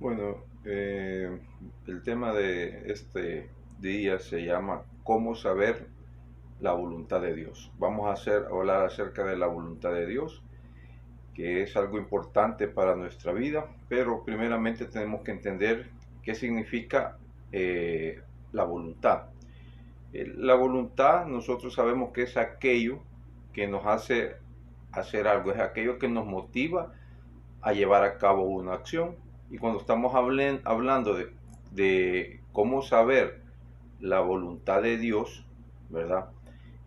Bueno, el tema de este día se llama ¿Cómo saber la voluntad de Dios? Vamos a hablar acerca de la voluntad de Dios, que es algo importante para nuestra vida, pero primeramente tenemos que entender qué significa la voluntad. La voluntad, nosotros sabemos que es aquello que nos hace hacer algo, es aquello que nos motiva a llevar a cabo una acción. Y cuando estamos hablando de cómo saber la voluntad de Dios, ¿verdad?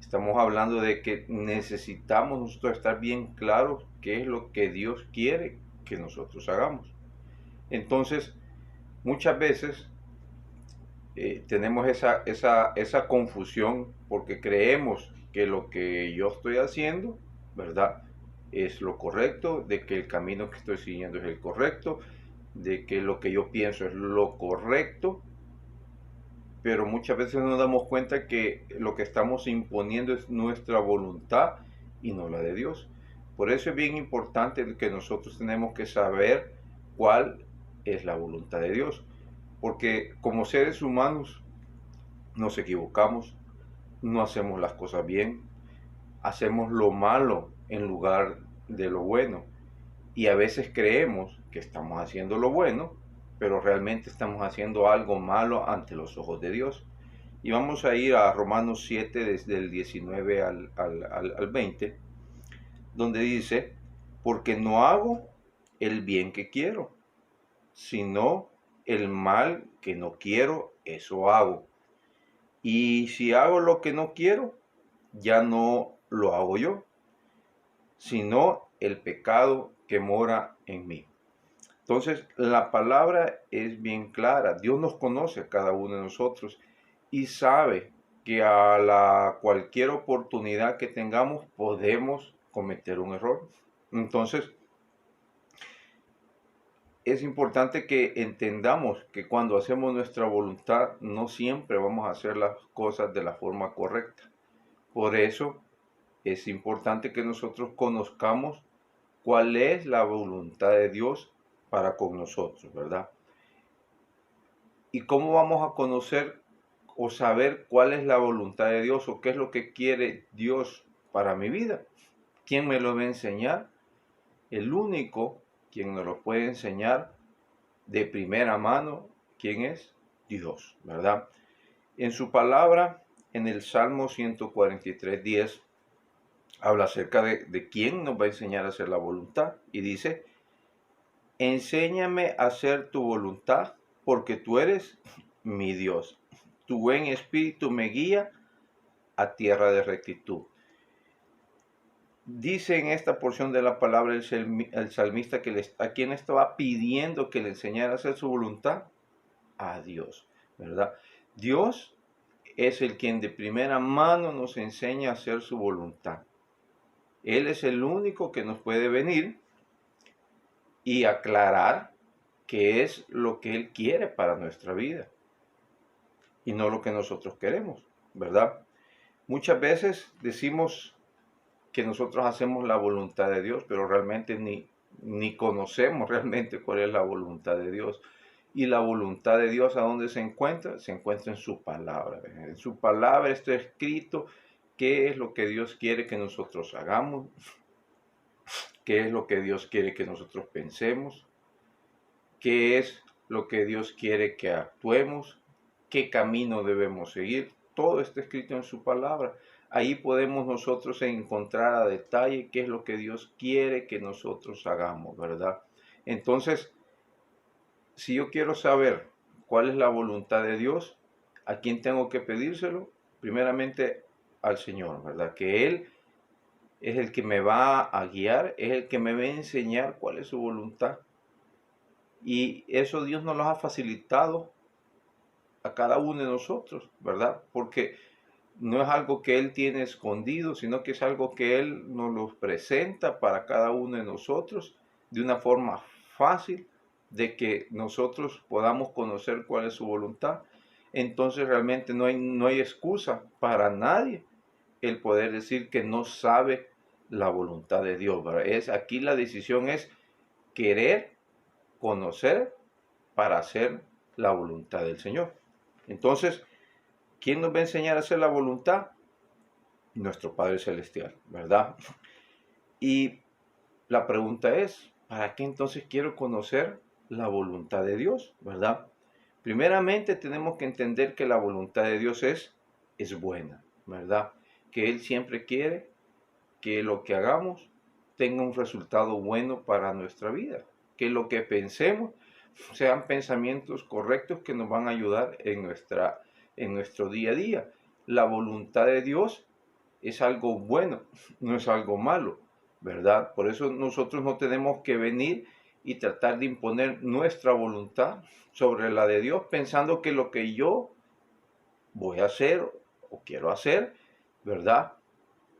Estamos hablando de que necesitamos nosotros estar bien claros qué es lo que Dios quiere que nosotros hagamos. Entonces, muchas veces tenemos esa confusión porque creemos que lo que yo estoy haciendo, ¿verdad? Es lo correcto, de que el camino que estoy siguiendo es el correcto, de que lo que yo pienso es lo correcto, pero muchas veces no nos damos cuenta que lo que estamos imponiendo es nuestra voluntad y no la de Dios. Por eso es bien importante que nosotros tenemos que saber cuál es la voluntad de Dios, porque como seres humanos nos equivocamos, no hacemos las cosas bien, hacemos lo malo en lugar de lo bueno. Y a veces creemos que estamos haciendo lo bueno, pero realmente estamos haciendo algo malo ante los ojos de Dios. Y vamos a ir a Romanos 7 desde el 19 al 20, donde dice, porque no hago el bien que quiero, sino el mal que no quiero, eso hago. Y si hago lo que no quiero, ya no lo hago yo, sino el pecado que mora en mí. Entonces, la palabra es bien clara. Dios nos conoce a cada uno de nosotros y sabe que a cualquier oportunidad que tengamos podemos cometer un error. Entonces, es importante que entendamos que cuando hacemos nuestra voluntad no siempre vamos a hacer las cosas de la forma correcta. Por eso es importante que nosotros conozcamos cuál es la voluntad de Dios para con nosotros, ¿verdad? ¿Y cómo vamos a conocer o saber cuál es la voluntad de Dios o qué es lo que quiere Dios para mi vida? ¿Quién me lo va a enseñar? El único quien nos lo puede enseñar de primera mano, ¿quién es? Dios, ¿verdad? En su palabra, en el Salmo 143:10, habla acerca de quién nos va a enseñar a hacer la voluntad. Y dice, enséñame a hacer tu voluntad, porque tú eres mi Dios. Tu buen espíritu me guía a tierra de rectitud. Dice en esta porción de la palabra el salmista que a quien estaba pidiendo que le enseñara a hacer su voluntad, a Dios, ¿verdad? Dios es el quien de primera mano nos enseña a hacer su voluntad. Él es el único que nos puede venir y aclarar qué es lo que Él quiere para nuestra vida y no lo que nosotros queremos, ¿verdad? Muchas veces decimos que nosotros hacemos la voluntad de Dios, pero realmente ni conocemos realmente cuál es la voluntad de Dios. Y la voluntad de Dios, ¿a dónde se encuentra? Se encuentra en su palabra. En su palabra está escrito qué es lo que Dios quiere que nosotros hagamos, qué es lo que Dios quiere que nosotros pensemos, qué es lo que Dios quiere que actuemos, qué camino debemos seguir. Todo está escrito en su palabra. Ahí podemos nosotros encontrar a detalle qué es lo que Dios quiere que nosotros hagamos, ¿verdad? Entonces, si yo quiero saber cuál es la voluntad de Dios, ¿a quién tengo que pedírselo? Primeramente al Señor, ¿verdad? Que Él es el que me va a guiar, es el que me va a enseñar cuál es su voluntad. Y eso Dios nos lo ha facilitado a cada uno de nosotros, ¿verdad? Porque no es algo que Él tiene escondido, sino que es algo que Él nos lo presenta para cada uno de nosotros de una forma fácil de que nosotros podamos conocer cuál es su voluntad. Entonces realmente no hay excusa para nadie el poder decir que no sabe la voluntad de Dios, ¿verdad? Aquí la decisión es querer conocer para hacer la voluntad del Señor. Entonces, ¿quién nos va a enseñar a hacer la voluntad? Nuestro Padre Celestial, ¿verdad? Y la pregunta es, ¿para qué entonces quiero conocer la voluntad de Dios, verdad? Primeramente tenemos que entender que la voluntad de Dios es buena, ¿verdad? Que Él siempre quiere que lo que hagamos tenga un resultado bueno para nuestra vida, que lo que pensemos sean pensamientos correctos que nos van a ayudar en nuestro día a día. La voluntad de Dios es algo bueno, no es algo malo, ¿verdad? Por eso nosotros no tenemos que venir y tratar de imponer nuestra voluntad sobre la de Dios, pensando que lo que yo voy a hacer o quiero hacer, ¿verdad?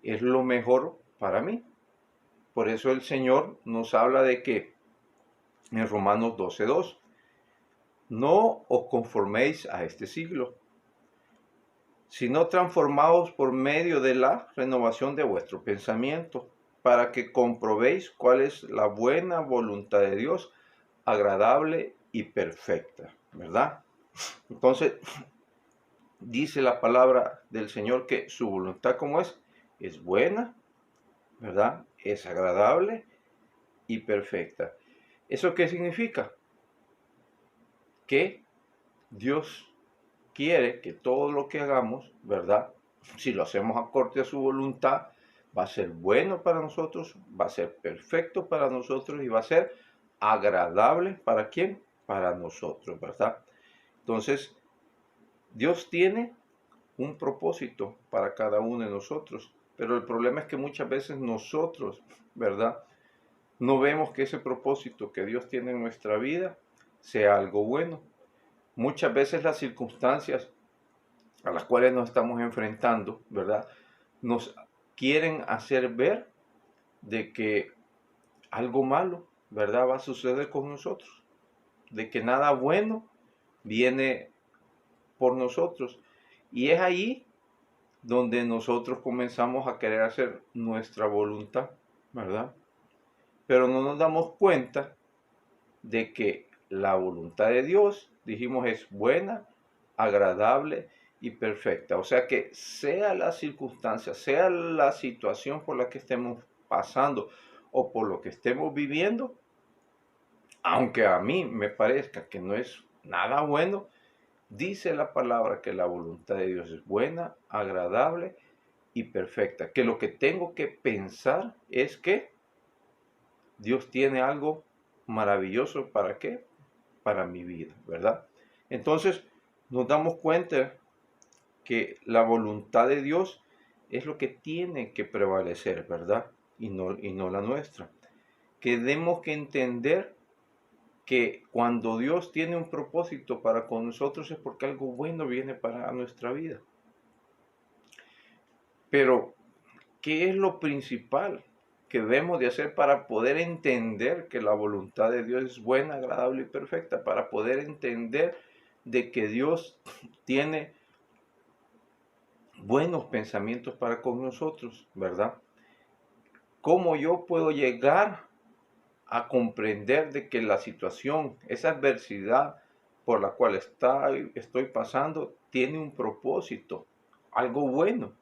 Es lo mejor para mí. Por eso el Señor nos habla de que en Romanos 12:2, no os conforméis a este siglo, sino transformaos por medio de la renovación de vuestro pensamiento, para que comprobéis cuál es la buena voluntad de Dios, agradable y perfecta, ¿verdad? Entonces, dice la palabra del Señor que su voluntad, como es buena, ¿verdad? Es agradable y perfecta. ¿Eso qué significa? Que Dios quiere que todo lo que hagamos, ¿verdad? Si lo hacemos acorde a su voluntad, va a ser bueno para nosotros, va a ser perfecto para nosotros y va a ser agradable para quién? Para nosotros, ¿verdad? Entonces, Dios tiene un propósito para cada uno de nosotros, pero el problema es que muchas veces nosotros, ¿verdad? No vemos que ese propósito que Dios tiene en nuestra vida sea algo bueno. Muchas veces las circunstancias a las cuales nos estamos enfrentando, ¿verdad? Nos quieren hacer ver de que algo malo, ¿verdad? Va a suceder con nosotros, de que nada bueno viene por nosotros. Y es ahí donde nosotros comenzamos a querer hacer nuestra voluntad, ¿verdad? Pero no nos damos cuenta de que la voluntad de Dios, dijimos, es buena, agradable y perfecta. O sea que sea la circunstancia, sea la situación por la que estemos pasando o por lo que estemos viviendo, aunque a mí me parezca que no es nada bueno, dice la palabra que la voluntad de Dios es buena, agradable y perfecta. Que lo que tengo que pensar es que Dios tiene algo maravilloso para qué, para mi vida, ¿verdad? Entonces nos damos cuenta que la voluntad de Dios es lo que tiene que prevalecer, ¿verdad? Y no la nuestra. Que tenemos que entender que cuando Dios tiene un propósito para con nosotros es porque algo bueno viene para nuestra vida. Pero, ¿qué es lo principal que debemos de hacer para poder entender que la voluntad de Dios es buena, agradable y perfecta? Para poder entender de que Dios tiene buenos pensamientos para con nosotros, ¿verdad? ¿Cómo yo puedo llegar a comprender de que la situación, esa adversidad por la cual estoy pasando, tiene un propósito, algo bueno?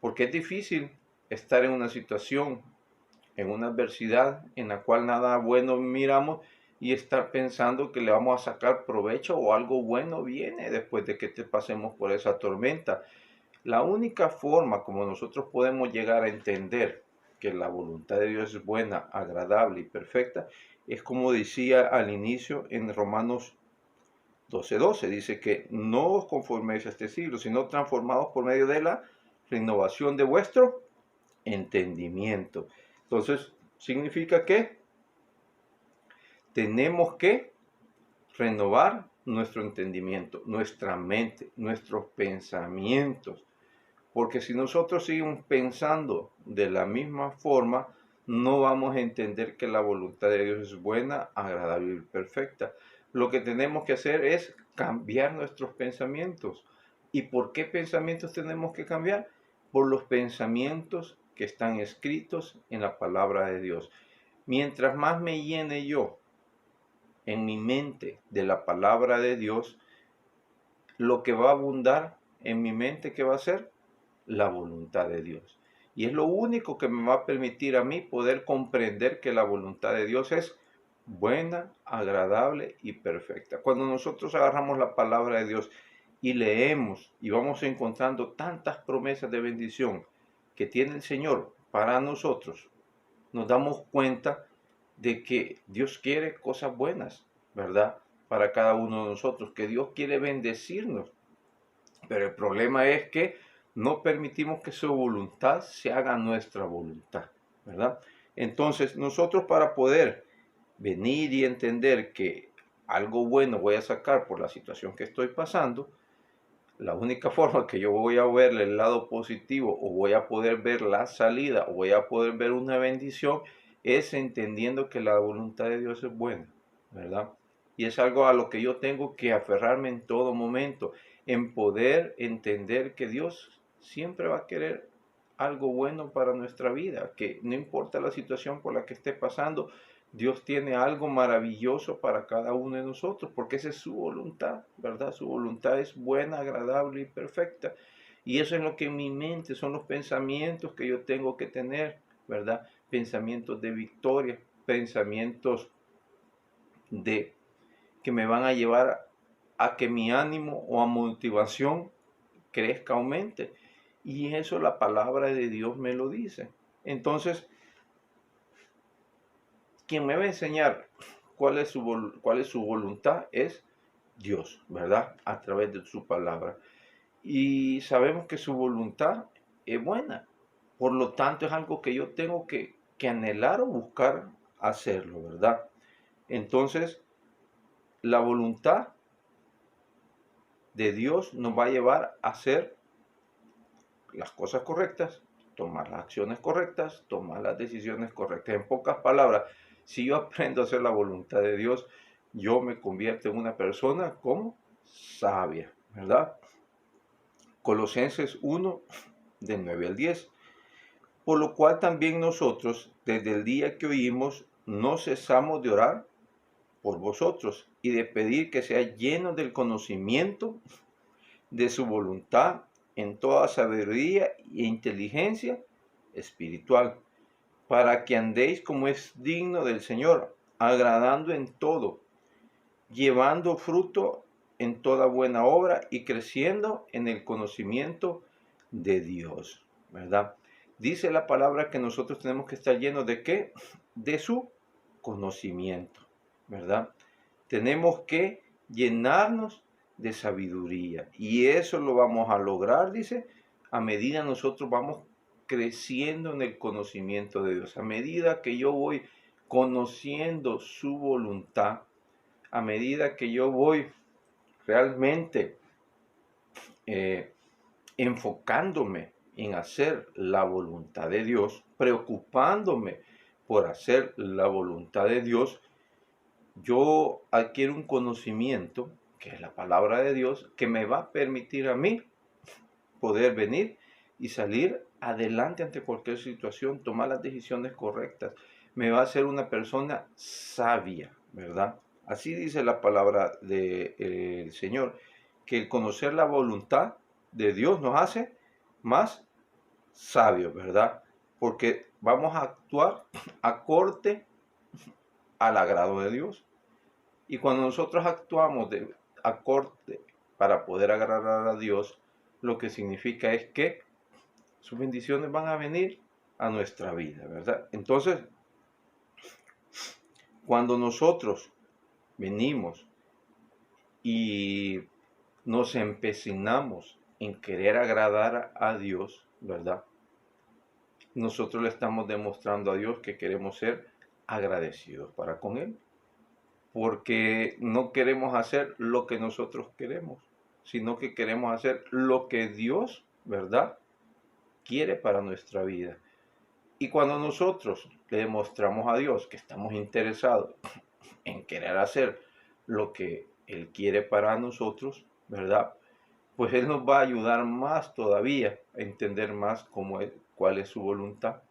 Porque es difícil estar en una situación, en una adversidad en la cual nada bueno miramos y estar pensando que le vamos a sacar provecho o algo bueno viene después de que te pasemos por esa tormenta. La única forma como nosotros podemos llegar a entender que la voluntad de Dios es buena, agradable y perfecta es como decía al inicio en Romanos 12:12. Dice que no os conforméis a este siglo, sino transformados por medio de la renovación de vuestro entendimiento. Entonces, significa que tenemos que renovar nuestro entendimiento, nuestra mente, nuestros pensamientos. Porque si nosotros seguimos pensando de la misma forma, no vamos a entender que la voluntad de Dios es buena, agradable y perfecta. Lo que tenemos que hacer es cambiar nuestros pensamientos. ¿Y por qué pensamientos tenemos que cambiar? Por los pensamientos que están escritos en la palabra de Dios. Mientras más me llene yo en mi mente de la palabra de Dios, lo que va a abundar en mi mente, ¿qué va a ser? La voluntad de Dios. Y es lo único que me va a permitir a mí poder comprender que la voluntad de Dios es buena, agradable y perfecta. Cuando nosotros agarramos la palabra de Dios y leemos y vamos encontrando tantas promesas de bendición que tiene el Señor para nosotros, nos damos cuenta de que Dios quiere cosas buenas, ¿verdad? Para cada uno de nosotros, que Dios quiere bendecirnos. Pero el problema es que no permitimos que su voluntad se haga nuestra voluntad, ¿verdad? Entonces, nosotros para poder venir y entender que algo bueno voy a sacar por la situación que estoy pasando, la única forma que yo voy a verle el lado positivo o voy a poder ver la salida o voy a poder ver una bendición es entendiendo que la voluntad de Dios es buena, ¿verdad? Y es algo a lo que yo tengo que aferrarme en todo momento, en poder entender que Dios siempre va a querer algo bueno para nuestra vida, que no importa la situación por la que esté pasando, Dios tiene algo maravilloso para cada uno de nosotros, porque esa es su voluntad, ¿verdad? Su voluntad es buena, agradable y perfecta. Y eso es lo que en mi mente son los pensamientos que yo tengo que tener, ¿verdad? Pensamientos de victoria, pensamientos de que me van a llevar a que mi ánimo o a motivación crezca, aumente. Y eso la palabra de Dios me lo dice. Entonces, quien me va a enseñar cuál es su voluntad es Dios, ¿verdad? A través de su palabra. Y sabemos que su voluntad es buena. Por lo tanto, es algo que yo tengo que anhelar o buscar hacerlo, ¿verdad? Entonces, la voluntad de Dios nos va a llevar a hacer las cosas correctas, tomar las acciones correctas, tomar las decisiones correctas. En pocas palabras, si yo aprendo a hacer la voluntad de Dios, yo me convierto en una persona como sabia, ¿verdad? Colosenses 1, del 9 al 10. Por lo cual también nosotros, desde el día que oímos, no cesamos de orar por vosotros y de pedir que sea lleno del conocimiento de su voluntad en toda sabiduría e inteligencia espiritual, para que andéis como es digno del Señor, agradando en todo, llevando fruto en toda buena obra y creciendo en el conocimiento de Dios, ¿verdad? Dice la palabra que nosotros tenemos que estar llenos de ¿qué? De su conocimiento, ¿verdad? Tenemos que llenarnos de sabiduría y eso lo vamos a lograr, dice, a medida nosotros vamos creciendo en el conocimiento de Dios. A medida que yo voy conociendo su voluntad, a medida que yo voy realmente eh, enfocándome en hacer la voluntad de Dios, preocupándome por hacer la voluntad de Dios, yo adquiero un conocimiento, que es la palabra de Dios, que me va a permitir a mí poder venir y salir adelante ante cualquier situación, tomar las decisiones correctas. Me va a hacer una persona sabia, ¿verdad? Así dice la palabra del Señor, que el conocer la voluntad de Dios nos hace más sabios, ¿verdad? Porque vamos a actuar acorde al agrado de Dios. Y cuando nosotros actuamos de acorde para poder agradar a Dios, lo que significa es que sus bendiciones van a venir a nuestra vida, ¿verdad? Entonces, cuando nosotros venimos y nos empecinamos en querer agradar a Dios, ¿verdad? Nosotros le estamos demostrando a Dios que queremos ser agradecidos para con Él, porque no queremos hacer lo que nosotros queremos, sino que queremos hacer lo que Dios, ¿verdad?, quiere para nuestra vida. Y cuando nosotros le demostramos a Dios que estamos interesados en querer hacer lo que Él quiere para nosotros, ¿verdad? Pues Él nos va a ayudar más todavía a entender más cuál es su voluntad.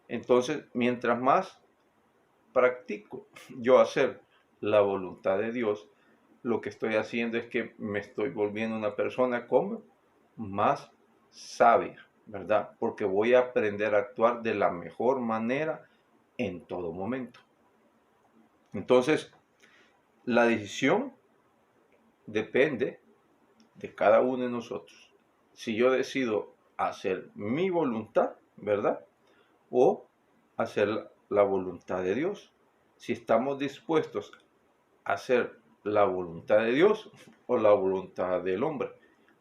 Entonces, mientras más practico yo hacer la voluntad de Dios, lo que estoy haciendo es que me estoy volviendo una persona como más sabia, ¿verdad? Porque voy a aprender a actuar de la mejor manera en todo momento. Entonces, la decisión depende de cada uno de nosotros. Si yo decido hacer mi voluntad, ¿verdad? O hacer la voluntad de Dios. Si estamos dispuestos a hacer la voluntad de Dios o la voluntad del hombre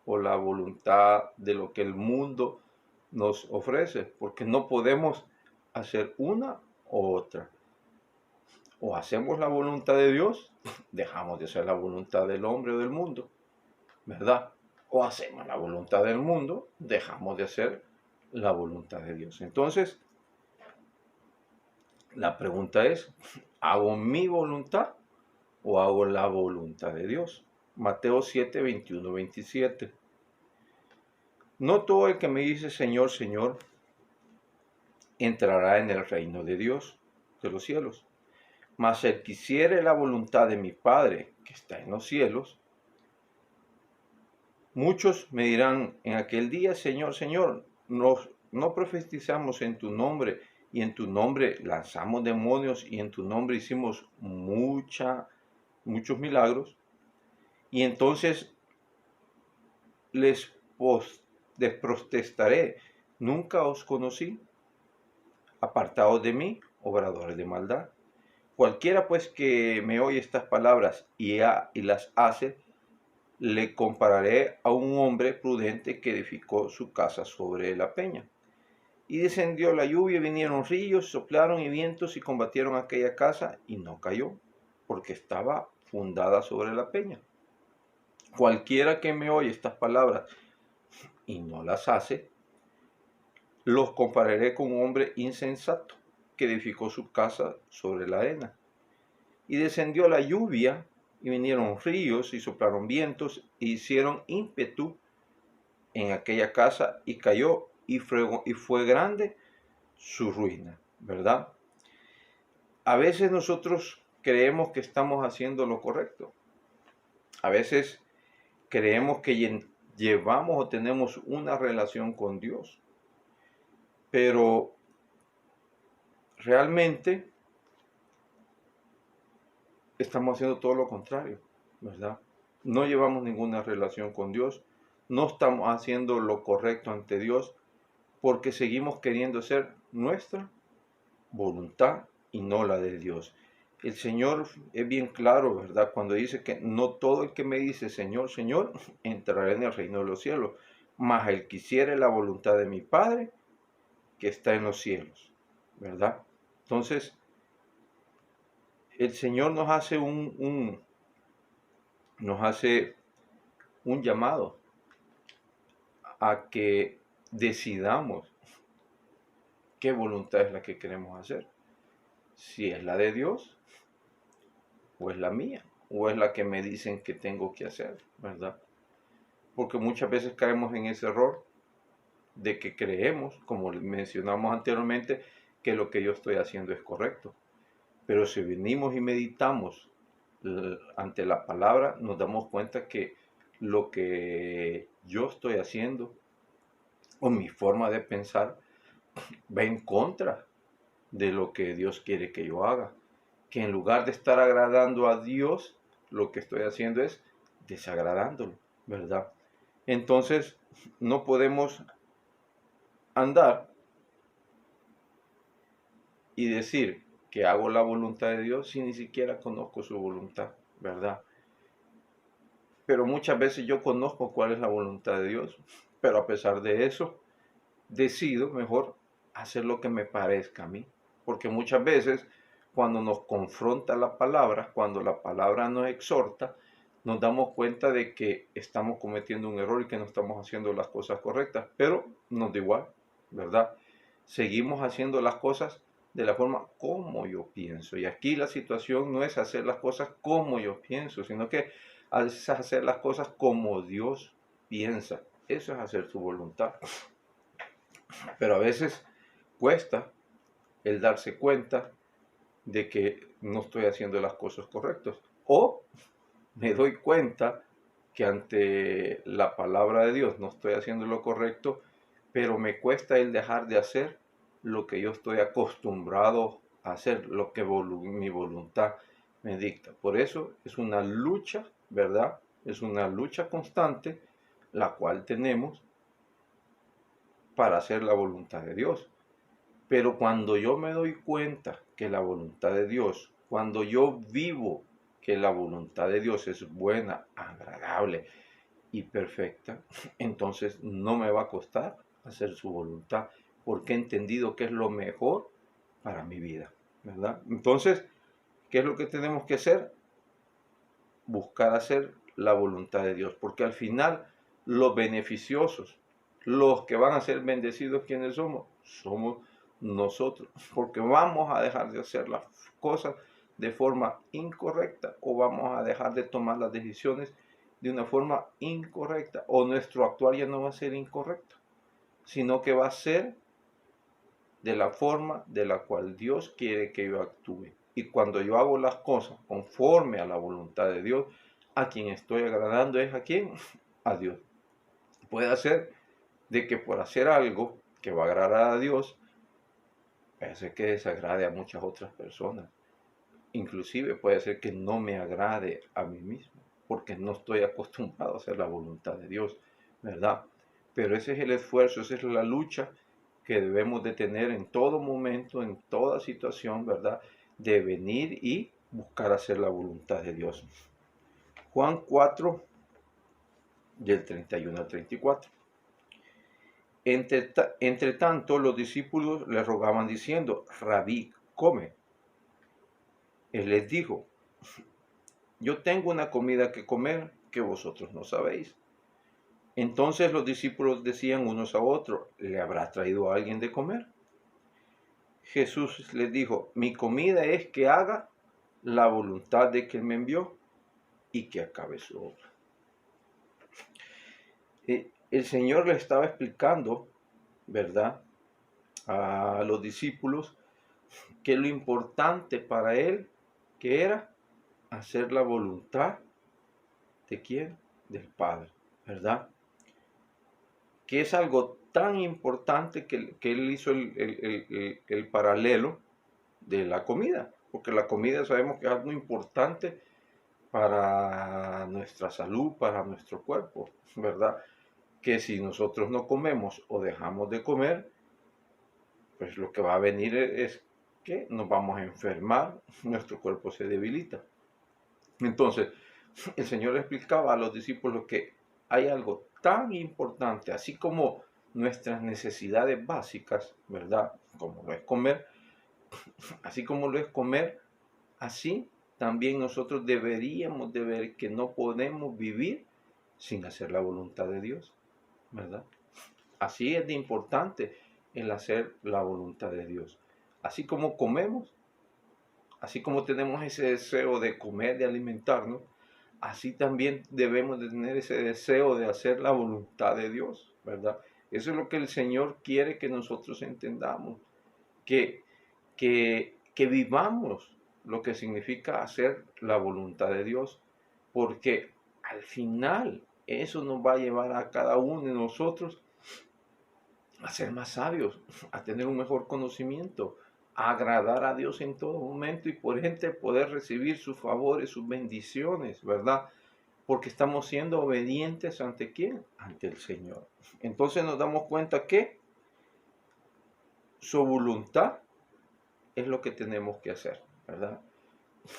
o la voluntad de lo que el mundo nos ofrece, porque no podemos hacer una u otra. O hacemos la voluntad de Dios, dejamos de hacer la voluntad del hombre o del mundo, ¿verdad? O hacemos la voluntad del mundo, dejamos de hacer la voluntad de Dios. Entonces, la pregunta es, ¿hago mi voluntad o hago la voluntad de Dios? Mateo 7, 21, 27. No todo el que me dice Señor, Señor, entrará en el reino de Dios, de los cielos. Mas el que hiciere la voluntad de mi Padre que está en los cielos, muchos me dirán en aquel día, Señor, Señor, no profetizamos en tu nombre y en tu nombre lanzamos demonios y en tu nombre hicimos muchos milagros. Y entonces les protestaré, nunca os conocí, apartados de mí, obradores de maldad. Cualquiera pues que me oye estas palabras y las hace, le compararé a un hombre prudente que edificó su casa sobre la peña. Y descendió la lluvia, vinieron ríos, soplaron y vientos y combatieron aquella casa y no cayó, porque estaba fundada sobre la peña. Cualquiera que me oye estas palabras y no las hace, los compararé con un hombre insensato que edificó su casa sobre la arena. Y descendió la lluvia, y vinieron ríos, y soplaron vientos, e hicieron ímpetu en aquella casa, y cayó, y fue grande su ruina, ¿verdad? A veces nosotros creemos que estamos haciendo lo correcto. A veces creemos que llevamos o tenemos una relación con Dios. Pero realmente estamos haciendo todo lo contrario, ¿verdad? No llevamos ninguna relación con Dios, no estamos haciendo lo correcto ante Dios porque seguimos queriendo hacer nuestra voluntad y no la de Dios. El Señor es bien claro, ¿verdad? Cuando dice que no todo el que me dice Señor, Señor, entrará en el reino de los cielos, mas el que hiciere la voluntad de mi Padre que está en los cielos, ¿verdad? Entonces, el Señor nos hace un llamado a que decidamos qué voluntad es la que queremos hacer. Si es la de Dios, o es la mía, o es la que me dicen que tengo que hacer, ¿verdad? Porque muchas veces caemos en ese error de que creemos, como mencionamos anteriormente, que lo que yo estoy haciendo es correcto. Pero si venimos y meditamos ante la palabra, nos damos cuenta que lo que yo estoy haciendo o mi forma de pensar va en contra de lo que Dios quiere que yo haga. Que en lugar de estar agradando a Dios, lo que estoy haciendo es desagradándolo, ¿verdad? Entonces, no podemos andar y decir que hago la voluntad de Dios si ni siquiera conozco su voluntad, ¿verdad? Pero muchas veces yo conozco cuál es la voluntad de Dios, pero a pesar de eso, decido mejor hacer lo que me parezca a mí. Porque muchas veces cuando nos confronta la palabra, cuando la palabra nos exhorta, nos damos cuenta de que estamos cometiendo un error y que no estamos haciendo las cosas correctas, pero nos da igual, ¿verdad? Seguimos haciendo las cosas de la forma como yo pienso. Y aquí la situación no es hacer las cosas como yo pienso, sino que es hacer las cosas como Dios piensa. Eso es hacer su voluntad. Pero a veces cuesta el darse cuenta de que no estoy haciendo las cosas correctas. O me doy cuenta que ante la palabra de Dios no estoy haciendo lo correcto, pero me cuesta el dejar de hacer lo que yo estoy acostumbrado a hacer, lo que mi voluntad me dicta. Por eso es una lucha, ¿verdad? Es una lucha constante, la cual tenemos para hacer la voluntad de Dios. Pero cuando yo me doy cuenta que la voluntad de Dios, cuando yo vivo que la voluntad de Dios es buena, agradable y perfecta, entonces no me va a costar hacer su voluntad, porque he entendido que es lo mejor para mi vida, ¿verdad? Entonces, ¿qué es lo que tenemos que hacer? Buscar hacer la voluntad de Dios, porque al final los beneficiosos, los que van a ser bendecidos, ¿quiénes somos? Somos nosotros, porque vamos a dejar de hacer las cosas de forma incorrecta o vamos a dejar de tomar las decisiones de una forma incorrecta o nuestro actuar ya no va a ser incorrecto, sino que va a ser de la forma de la cual Dios quiere que yo actúe. Y cuando yo hago las cosas conforme a la voluntad de Dios, a quien estoy agradando es a quién, a Dios. Puede ser de que por hacer algo que va a agradar a Dios, puede ser que desagrade a muchas otras personas. Inclusive puede ser que no me agrade a mí mismo, porque no estoy acostumbrado a hacer la voluntad de Dios, ¿verdad? Pero ese es el esfuerzo, esa es la lucha que debemos de tener en todo momento, en toda situación, ¿verdad? De venir y buscar hacer la voluntad de Dios. Juan 4, del 31 al 34. Entre tanto, los discípulos le rogaban diciendo, Rabí, come. Él les dijo, yo tengo una comida que comer que vosotros no sabéis. Entonces los discípulos decían unos a otros, ¿le habrá traído a alguien de comer? Jesús les dijo, mi comida es que haga la voluntad de que me envió y que acabe su obra. El Señor le estaba explicando, ¿verdad?, a los discípulos que lo importante para él, que era hacer la voluntad de quién, del Padre, ¿verdad? Que es algo tan importante que él hizo el paralelo de la comida, porque la comida sabemos que es algo importante para nuestra salud, para nuestro cuerpo, ¿verdad? Que si nosotros no comemos o dejamos de comer, pues lo que va a venir es que nos vamos a enfermar, nuestro cuerpo se debilita. Entonces, el Señor explicaba a los discípulos que hay algo tan importante, así como nuestras necesidades básicas, ¿verdad? Como lo es comer, así como lo es comer, así también nosotros deberíamos de ver que no podemos vivir sin hacer la voluntad de Dios, ¿verdad? Así es de importante el hacer la voluntad de Dios. Así como comemos, así como tenemos ese deseo de comer, de alimentarnos, así también debemos de tener ese deseo de hacer la voluntad de Dios, ¿verdad? Eso es lo que el Señor quiere que nosotros entendamos, que, que vivamos lo que significa hacer la voluntad de Dios, porque al final eso nos va a llevar a cada uno de nosotros a ser más sabios, a tener un mejor conocimiento, a agradar a Dios en todo momento y por ende poder recibir sus favores, sus bendiciones, ¿verdad? Porque estamos siendo obedientes ante quién, ante el Señor. Entonces nos damos cuenta que su voluntad es lo que tenemos que hacer, ¿verdad?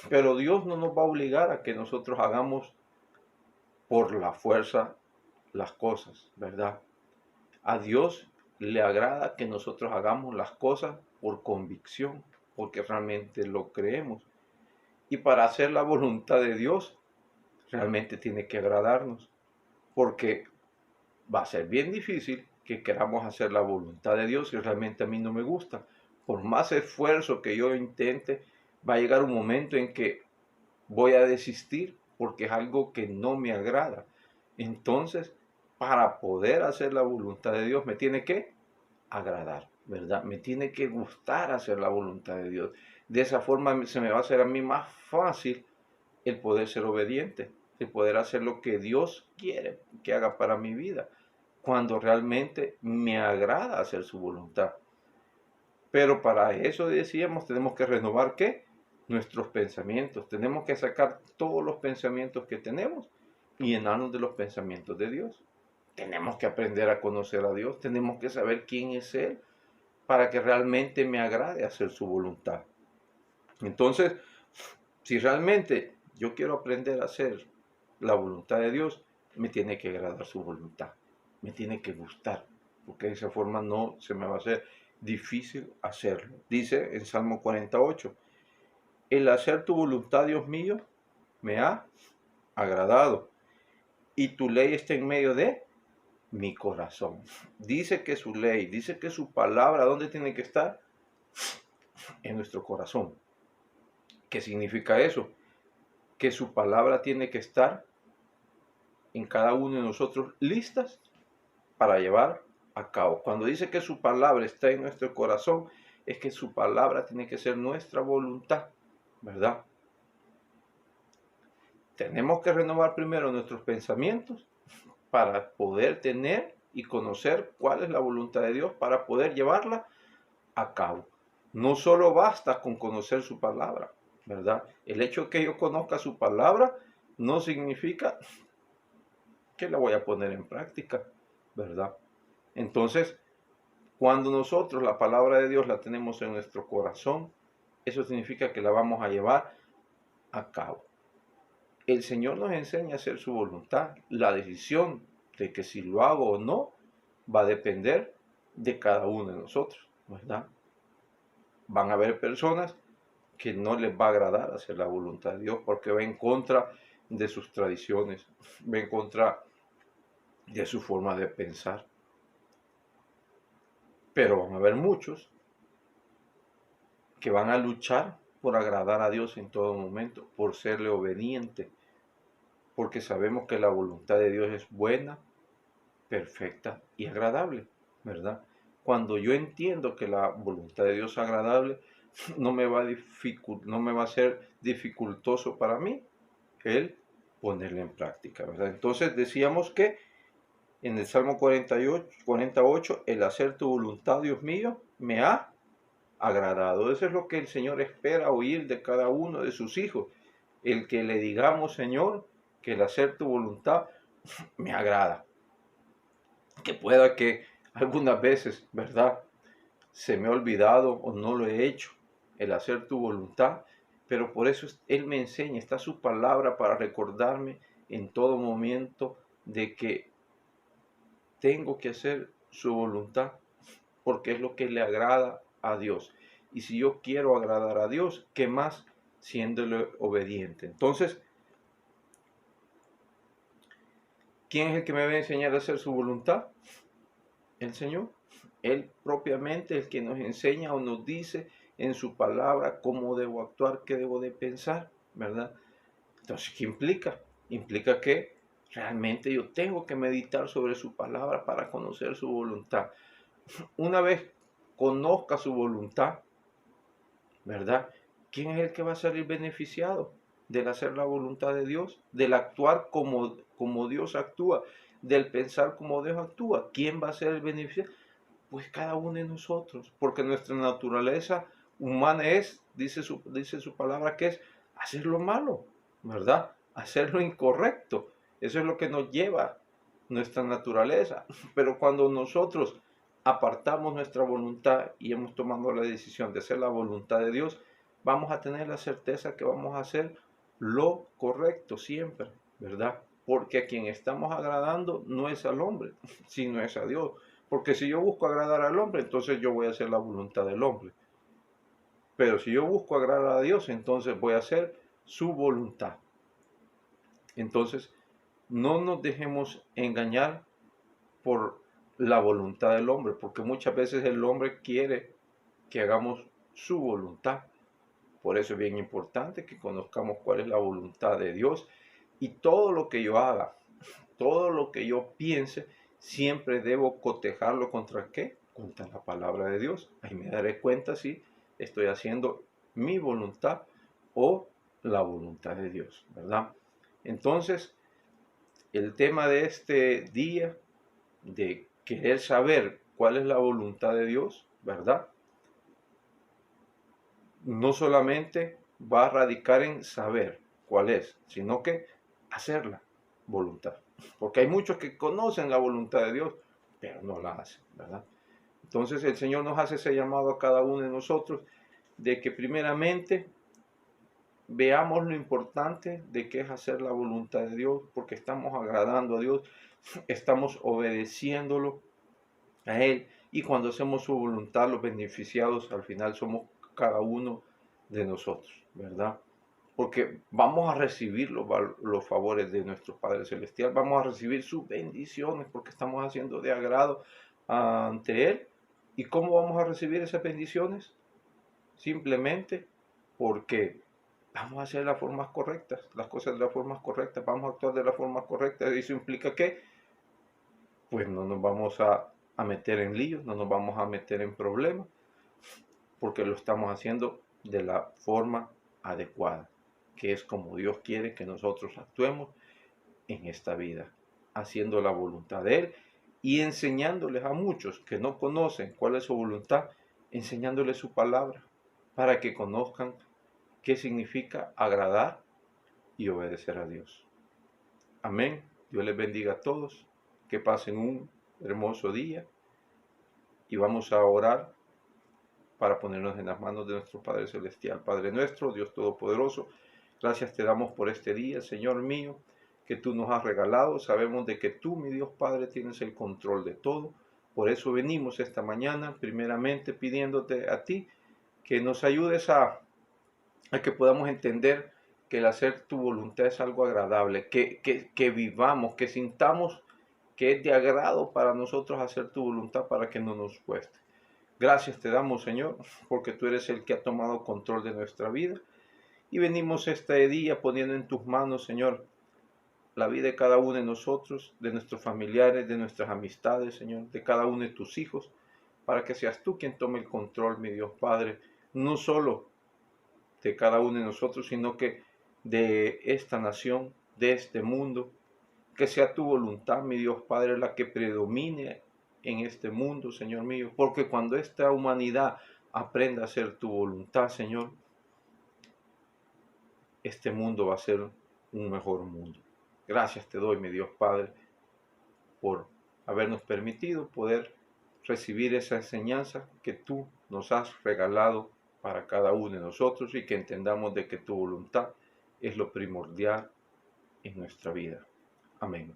Pero Dios no nos va a obligar a que nosotros hagamos por la fuerza las cosas, ¿verdad? A Dios le agrada que nosotros hagamos las cosas por convicción, porque realmente lo creemos. Y para hacer la voluntad de Dios, realmente tiene que agradarnos, porque va a ser bien difícil que queramos hacer la voluntad de Dios si realmente a mí no me gusta. Por más esfuerzo que yo intente, va a llegar un momento en que voy a desistir porque es algo que no me agrada. Entonces, para poder hacer la voluntad de Dios, me tiene que agradar, ¿verdad? Me tiene que gustar hacer la voluntad de Dios. De esa forma se me va a hacer a mí más fácil el poder ser obediente, el poder hacer lo que Dios quiere que haga para mi vida, cuando realmente me agrada hacer su voluntad. Pero para eso decíamos, tenemos que renovar ¿qué? Nuestros pensamientos. Tenemos que sacar todos los pensamientos que tenemos y llenarnos de los pensamientos de Dios. Tenemos que aprender a conocer a Dios. Tenemos que saber quién es Él para que realmente me agrade hacer su voluntad. Entonces, si realmente yo quiero aprender a hacer la voluntad de Dios, me tiene que agradar su voluntad. Me tiene que gustar, porque de esa forma no se me va a hacer difícil hacerlo. Dice en Salmo 48, el hacer tu voluntad, Dios mío, me ha agradado, y tu ley está en medio de mi corazón. Dice que su ley, dice que su palabra, ¿dónde tiene que estar? En nuestro corazón. ¿Qué significa eso? Que su palabra tiene que estar en cada uno de nosotros listas para llevar a cabo. Cuando dice que su palabra está en nuestro corazón, es que su palabra tiene que ser nuestra voluntad, ¿verdad? Tenemos que renovar primero nuestros pensamientos para poder tener y conocer cuál es la voluntad de Dios para poder llevarla a cabo. No solo basta con conocer su palabra, ¿verdad? El hecho de que yo conozca su palabra no significa que la voy a poner en práctica, ¿verdad? Entonces, cuando nosotros la palabra de Dios la tenemos en nuestro corazón, eso significa que la vamos a llevar a cabo. El Señor nos enseña a hacer su voluntad. La decisión de que si lo hago o no va a depender de cada uno de nosotros, ¿verdad? Van a haber personas que no les va a agradar hacer la voluntad de Dios porque va en contra de sus tradiciones, va en contra de su forma de pensar. Pero van a haber muchos que van a luchar por agradar a Dios en todo momento, por serle obediente, porque sabemos que la voluntad de Dios es buena, perfecta y agradable, ¿verdad? Cuando yo entiendo que la voluntad de Dios es agradable, no me va a ser dificultoso para mí el ponerla en práctica, ¿verdad? Entonces decíamos que en el Salmo 48, el hacer tu voluntad, Dios mío, me ha agradado. Eso es lo que el Señor espera oír de cada uno de sus hijos. El que le digamos, Señor, que el hacer tu voluntad me agrada. Que pueda que algunas veces, ¿verdad? Se me ha olvidado o no lo he hecho, el hacer tu voluntad, pero por eso Él me enseña, está su palabra para recordarme en todo momento de que tengo que hacer su voluntad, porque es lo que le agrada a Dios. Y si yo quiero agradar a Dios, ¿qué más siéndole obediente? Entonces, ¿quién es el que me va a enseñar a hacer su voluntad? El Señor. Él propiamente el que nos enseña o nos dice en su palabra cómo debo actuar, qué debo de pensar, ¿verdad? Entonces, ¿qué implica? Implica que realmente yo tengo que meditar sobre su palabra para conocer su voluntad. Una vez conozca su voluntad, ¿verdad? ¿Quién es el que va a salir beneficiado del hacer la voluntad de Dios, del actuar como Dios actúa, del pensar como Dios actúa? ¿Quién va a ser el beneficiado? Pues cada uno de nosotros, porque nuestra naturaleza humana es, dice su palabra, que es hacer lo malo, ¿verdad? Hacer lo incorrecto. Eso es lo que nos lleva nuestra naturaleza. Pero cuando nosotros apartamos nuestra voluntad y hemos tomado la decisión de hacer la voluntad de Dios, vamos a tener la certeza que vamos a hacer lo correcto siempre, ¿verdad? Porque a quien estamos agradando no es al hombre, sino es a Dios. Porque si yo busco agradar al hombre, entonces yo voy a hacer la voluntad del hombre. Pero si yo busco agradar a Dios, entonces voy a hacer su voluntad. Entonces, no nos dejemos engañar por la voluntad del hombre, porque muchas veces el hombre quiere que hagamos su voluntad. Por eso es bien importante que conozcamos cuál es la voluntad de Dios y todo lo que yo haga, todo lo que yo piense, siempre debo cotejarlo contra ¿qué? Contra la palabra de Dios. Ahí me daré cuenta si estoy haciendo mi voluntad o la voluntad de Dios, ¿verdad? Entonces, el tema de este día, de querer saber cuál es la voluntad de Dios, ¿verdad? No solamente va a radicar en saber cuál es, sino que hacer la voluntad. Porque hay muchos que conocen la voluntad de Dios, pero no la hacen, ¿verdad? Entonces el Señor nos hace ese llamado a cada uno de nosotros de que primeramente veamos lo importante de que es hacer la voluntad de Dios, porque estamos agradando a Dios, estamos obedeciéndolo a Él, y cuando hacemos su voluntad, los beneficiados al final somos cada uno de nosotros, ¿verdad? Porque vamos a recibir los favores de nuestro Padre Celestial, vamos a recibir sus bendiciones, porque estamos haciendo de agrado ante Él. ¿Y cómo vamos a recibir esas bendiciones? Simplemente porque vamos a hacer las formas correctas, las cosas de las formas correctas, vamos a actuar de la forma correcta. ¿Y eso implica qué? Pues no nos vamos a meter en líos, no nos vamos a meter en problemas, porque lo estamos haciendo de la forma adecuada, que es como Dios quiere que nosotros actuemos en esta vida, haciendo la voluntad de Él y enseñándoles a muchos que no conocen cuál es su voluntad, enseñándoles su palabra, para que conozcan qué significa agradar y obedecer a Dios. Amén. Dios les bendiga a todos, que pasen un hermoso día y vamos a orar para ponernos en las manos de nuestro Padre Celestial. Padre nuestro, Dios Todopoderoso, gracias te damos por este día, Señor mío, que tú nos has regalado. Sabemos de que tú, mi Dios Padre, tienes el control de todo. Por eso venimos esta mañana, primeramente pidiéndote a ti que nos ayudes a que podamos entender que el hacer tu voluntad es algo agradable, que vivamos, que sintamos que es de agrado para nosotros hacer tu voluntad para que no nos cueste. Gracias te damos, Señor, porque tú eres el que ha tomado control de nuestra vida. Y venimos este día poniendo en tus manos, Señor, la vida de cada uno de nosotros, de nuestros familiares, de nuestras amistades, Señor, de cada uno de tus hijos, para que seas tú quien tome el control, mi Dios Padre, no solo de cada uno de nosotros, sino que de esta nación, de este mundo, que sea tu voluntad, mi Dios Padre, la que predomine en este mundo, Señor mío, porque cuando esta humanidad aprenda a hacer tu voluntad, Señor, este mundo va a ser un mejor mundo. Gracias te doy, mi Dios Padre, por habernos permitido poder recibir esa enseñanza que tú nos has regalado para cada uno de nosotros y que entendamos de que tu voluntad es lo primordial en nuestra vida. Amén.